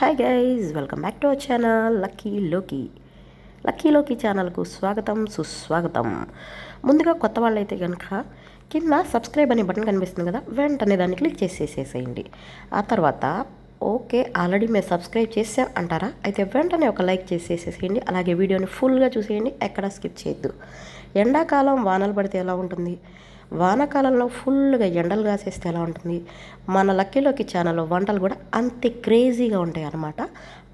Hi guys, welcome back to our channel lucky లోకి ఛానల్కు స్వాగతం సుస్వాగతం. ముందుగా కొత్త వాళ్ళైతే కనుక కింద సబ్స్క్రైబ్ అనే బటన్ కనిపిస్తుంది కదా, వెంటనే దాన్ని క్లిక్ చేసేసేసేయండి. ఆ తర్వాత ఓకే ఆల్రెడీ మేము సబ్స్క్రైబ్ చేసాం అంటారా, అయితే వెంటనే ఒక లైక్ చేసేసేసేయండి. అలాగే వీడియోని ఫుల్గా చూసేయండి, ఎక్కడ స్కిప్ చేయొద్దు. ఎండాకాలం వానలు పడితే ఎలా ఉంటుంది, వానాకాలంలో ఫుల్గా ఎండలు కాసేస్తే ఎలా ఉంటుంది, మన లక్కీలోకి ఛానల్లో వంటలు కూడా అంతే క్రేజీగా ఉంటాయి అన్నమాట.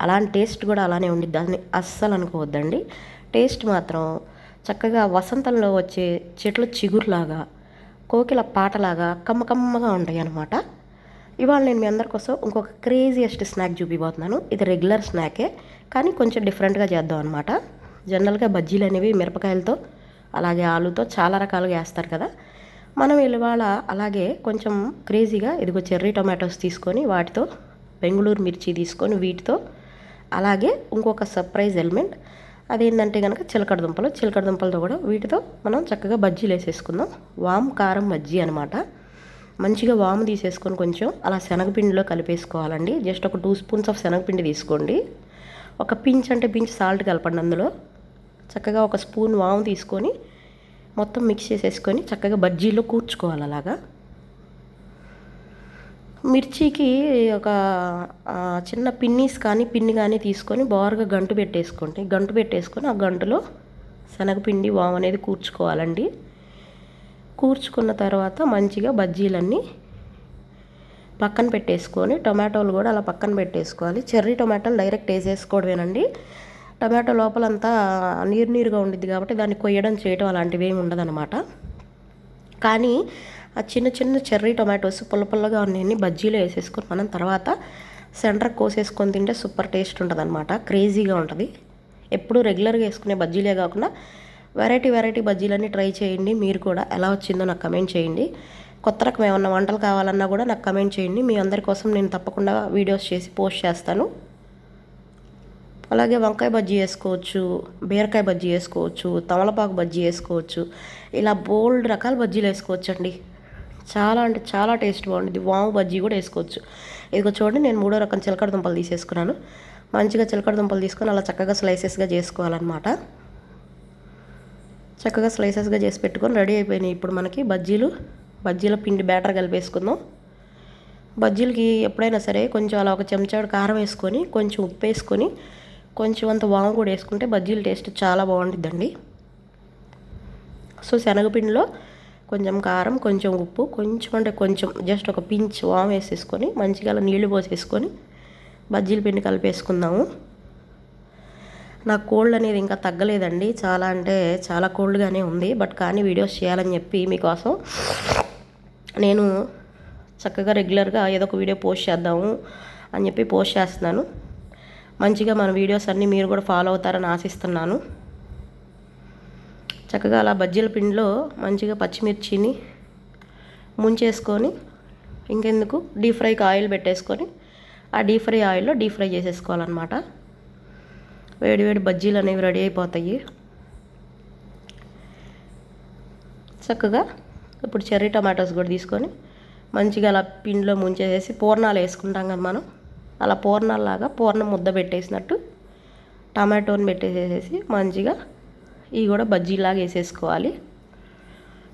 అలాంటి టేస్ట్ కూడా అలానే ఉండి దాన్ని అస్సలు అనుకోవద్దండి. టేస్ట్ మాత్రం చక్కగా వసంతంలో వచ్చే చెట్ల చిగురులాగా, కోకిల పాటలాగా కమ్మకమ్మగా ఉంటాయి అన్నమాట. ఇవాళ నేను మీ అందరి కోసం ఇంకొక క్రేజియస్ట్ స్నాక్ చూపిపోతున్నాను. ఇది రెగ్యులర్ స్నాకే, కానీ కొంచెం డిఫరెంట్గా చేద్దాం అనమాట. జనరల్గా బజ్జీలు అనేవి మిరపకాయలతో అలాగే ఆలుతో చాలా రకాలుగా వేస్తారు కదా. మనం ఇవాళ అలాగే కొంచెం క్రేజీగా ఇదిగో చెర్రీ టొమాటోస్ తీసుకొని వాటితో బెంగళూరు మిర్చి తీసుకొని వీటితో అలాగే ఇంకొక సర్ప్రైజ్ ఎలిమెంట్ అదేంటంటే కనుక చిలకడ దుంపలతో కూడా వీటితో మనం చక్కగా బజ్జీలు వేసేసుకుందాం. వామ్ కారం బజ్జీ అనమాట. మంచిగా వాము తీసేసుకొని కొంచెం అలా శనగపిండిలో కలిపేసుకోవాలండి. జస్ట్ ఒక 2 స్పూన్స్ ఆఫ్ శనగపిండి తీసుకోండి. ఒక పించ్ సాల్ట్ కలపండి. అందులో చక్కగా ఒక స్పూన్ వాము తీసుకొని మొత్తం మిక్స్ చేసేసుకొని చక్కగా బజ్జీలో కూర్చుకోవాలి. అలాగా మిర్చికి ఒక చిన్న పిన్ని కానీ తీసుకొని బారుగా గంటు పెట్టేసుకొని ఆ గంటులో శనగపిండి వాము అనేది కూర్చుకోవాలండి. కూర్చుకున్న తర్వాత మంచిగా బజ్జీలన్నీ పక్కన పెట్టేసుకొని టొమాటోలు కూడా అలా పక్కన పెట్టేసుకోవాలి. చెర్రీ టొమాటోలు డైరెక్ట్ వేసేసుకోవడమేనండి. టమాటో లోపలంతా నీరుగా ఉండిద్ది కాబట్టి దాన్ని కొయ్యడం చేయడం అలాంటివి ఏమి ఉండదన్నమాట. కానీ ఆ చిన్న చెర్రీ టొమాటోస్ పుల్లగా ఉన్నాయని బజ్జీలో వేసేసుకొని మనం తర్వాత సెంటర్ కోసేసుకొని తింటే సూపర్ టేస్ట్ ఉంటుంది అనమాట. క్రేజీగా ఉంటుంది. ఎప్పుడు రెగ్యులర్గా వేసుకునే బజ్జీలే కాకుండా వెరైటీ బజ్జీలన్నీ ట్రై చేయండి. మీరు కూడా ఎలా వచ్చిందో నాకు కమెంట్ చేయండి. కొత్త రకం ఏమన్నా వంటలు కావాలన్నా కూడా నాకు కమెంట్ చేయండి. మీ అందరి కోసం నేను తప్పకుండా వీడియోస్ చేసి పోస్ట్ చేస్తాను. అలాగే వంకాయ బజ్జీ వేసుకోవచ్చు, బీరకాయ బజ్జీ వేసుకోవచ్చు, తమలపాకు బజ్జీ వేసుకోవచ్చు. ఇలా బోల్డ్ రకాల బజ్జీలు వేసుకోవచ్చు అండి. చాలా అంటే చాలా టేస్ట్ బాగుంటుంది. వాము బజ్జీ కూడా వేసుకోవచ్చు. ఇదిగో చూడండి, నేను 3వ రకం చిలకడ దుంపలు తీసేసుకున్నాను. మంచిగా చిలకడ దుంపలు తీసుకొని అలా చక్కగా స్లైసెస్గా చేసుకోవాలన్నమాట. చక్కగా స్లైసెస్గా చేసి పెట్టుకొని రెడీ అయిపోయినాయి. ఇప్పుడు మనకి బజ్జీల పిండి బ్యాటర్ కలిపేసుకుందాం. బజ్జీలకి ఎప్పుడైనా సరే కొంచెం అలా ఒక చెంచాడు కారం వేసుకొని, కొంచెం ఉప్పు వేసుకొని, కొంచెం అంత వాము కూడా వేసుకుంటే బజ్జీల టేస్ట్ చాలా బాగుంటుందండి. సో శనగపిండిలో కొంచెం కారం, కొంచెం ఉప్పు, కొంచెం జస్ట్ ఒక పించ్ వాము వేసేసుకొని మంచిగా అలా నీళ్లు పోసేసుకొని బజ్జీల పిండి కలిపేసుకుందాము. నాకు కోల్డ్ అనేది ఇంకా తగ్గలేదండి. చాలా అంటే చాలా కోల్డ్గానే ఉంది. బట్ కానీ వీడియోస్ చేయాలని చెప్పి మీకోసం నేను చక్కగా రెగ్యులర్గా ఏదో ఒక వీడియో పోస్ట్ చేద్దాము అని చెప్పి పోస్ట్ చేస్తున్నాను. మంచిగా మన వీడియోస్ అన్నీ మీరు కూడా ఫాలో అవుతారని ఆశిస్తున్నాను. చక్కగా అలా బజ్జీల పిండిలో మంచిగా పచ్చిమిర్చిని ముంచేసుకొని ఇంకెందుకు డీప్ ఫ్రైకి ఆయిల్ పెట్టేసుకొని ఆ డీప్ ఫ్రై ఆయిల్లో డీప్ ఫ్రై చేసేసుకోవాలన్నమాట. వేడి బజ్జీలు అనేవి రెడీ అయిపోతాయి. చక్కగా ఇప్పుడు చెర్రీ టమాటోస్ కూడా తీసుకొని మంచిగా అలా పిండిలో ముంచేసేసి పూర్ణాలు వేసుకుంటాం కదా మనం, అలా పూర్ణం ముద్ద పెట్టేసినట్టు టమాటోని పెట్టేసేసి మంచిగా ఇవి కూడా బజ్జీలాగా వేసేసుకోవాలి.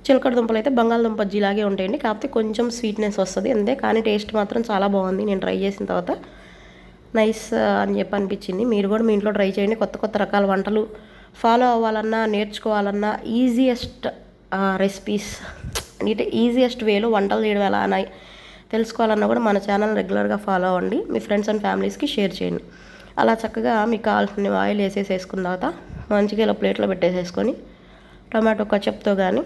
చిలకడ దుంపలు అయితే బంగాళదుంప బజ్జీలాగే ఉంటాయండి, కాకపోతే కొంచెం స్వీట్నెస్ వస్తుంది అంతే. కానీ టేస్ట్ మాత్రం చాలా బాగుంది. నేను ట్రై చేసిన తర్వాత నైస్ అని చెప్పి అనిపించింది. మీరు కూడా మీ ఇంట్లో ట్రై చేయండి. కొత్త రకాల వంటలు ఫాలో అవ్వాలన్నా, నేర్చుకోవాలన్నా, ఈజియెస్ట్ రెసిపీస్ అంటే ఈజియెస్ట్ వేలో వంటలు చేయడం ఎలా అని తెలుసుకోవాలన్నా కూడా మన ఛానల్ రెగ్యులర్గా ఫాలో అవ్వండి. మీ ఫ్రెండ్స్ అండ్ ఫ్యామిలీస్కి షేర్ చేయండి. అలా చక్కగా మీకు కావాల్సిన ఆయిల్ వేసేసుకున్న తర్వాత మంచిగా ఇలా ప్లేట్లో పెట్టేసేసుకొని టమాటో కచప్తో కానీ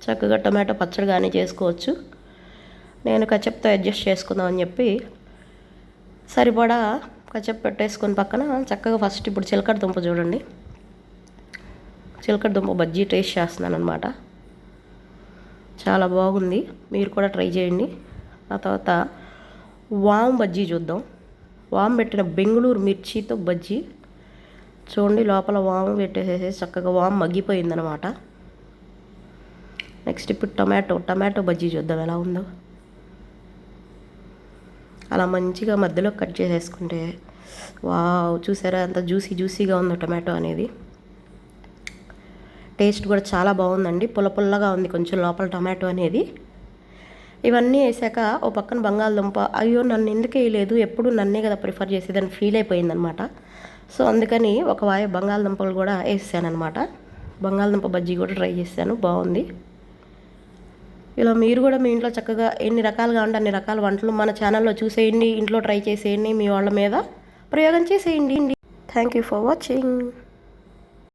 చక్కగా టమాటో పచ్చడి కానీ చేసుకోవచ్చు. నేను కచప్తో అడ్జస్ట్ చేసుకుందామని చెప్పి సరిపడా కచప్ పెట్టేసుకొని పక్కన చక్కగా ఫస్ట్ ఇప్పుడు చిలకడ దుంప చూడండి, చిలకడ దుంప బజ్జీ టేస్ట్ చేస్తున్నాను అనమాట. చాలా బాగుంది. మీరు కూడా ట్రై చేయండి. ఆ తర్వాత వాము బజ్జీ చూద్దాం. వాము పెట్టిన బెంగళూరు మిర్చితో బజ్జీ చూడండి. లోపల వాము పెట్టేసేసి చక్కగా వాము మగ్గిపోయిందనమాట. నెక్స్ట్ ఇప్పుడు టమాటో బజ్జీ చూద్దాం ఎలా ఉందో. అలా మంచిగా మధ్యలో కట్ చేసేసుకుంటే వావ్, చూసారా ఎంత జ్యూసీగా ఉందో టొమాటో అనేది. టేస్ట్ కూడా చాలా బాగుందండి, పుల్లగా ఉంది కొంచెం లోపల టొమాటో అనేది. ఇవన్నీ వేసాక ఓ పక్కన బంగాళదుంప, అయ్యో నన్ను ఎందుకు వేయలేదు, ఎప్పుడు నన్నే కదా ప్రిఫర్ చేసేదని ఫీల్ అయిపోయిందనమాట. సో అందుకని ఒక వాయి బంగాళదుంపలు కూడా వేసానమాట. బంగాళదుంప బజ్జీ కూడా ట్రై చేశాను, బాగుంది. ఇలా మీరు కూడా మీ ఇంట్లో చక్కగా ఎన్ని రకాలుగా ఉంటే అన్ని రకాల వంటలు మన ఛానల్లో చూసేయండి, ఇంట్లో ట్రై చేసేయండి, మీ వాళ్ళ మీద ప్రయోగం చేసేయండి. Thank you for watching.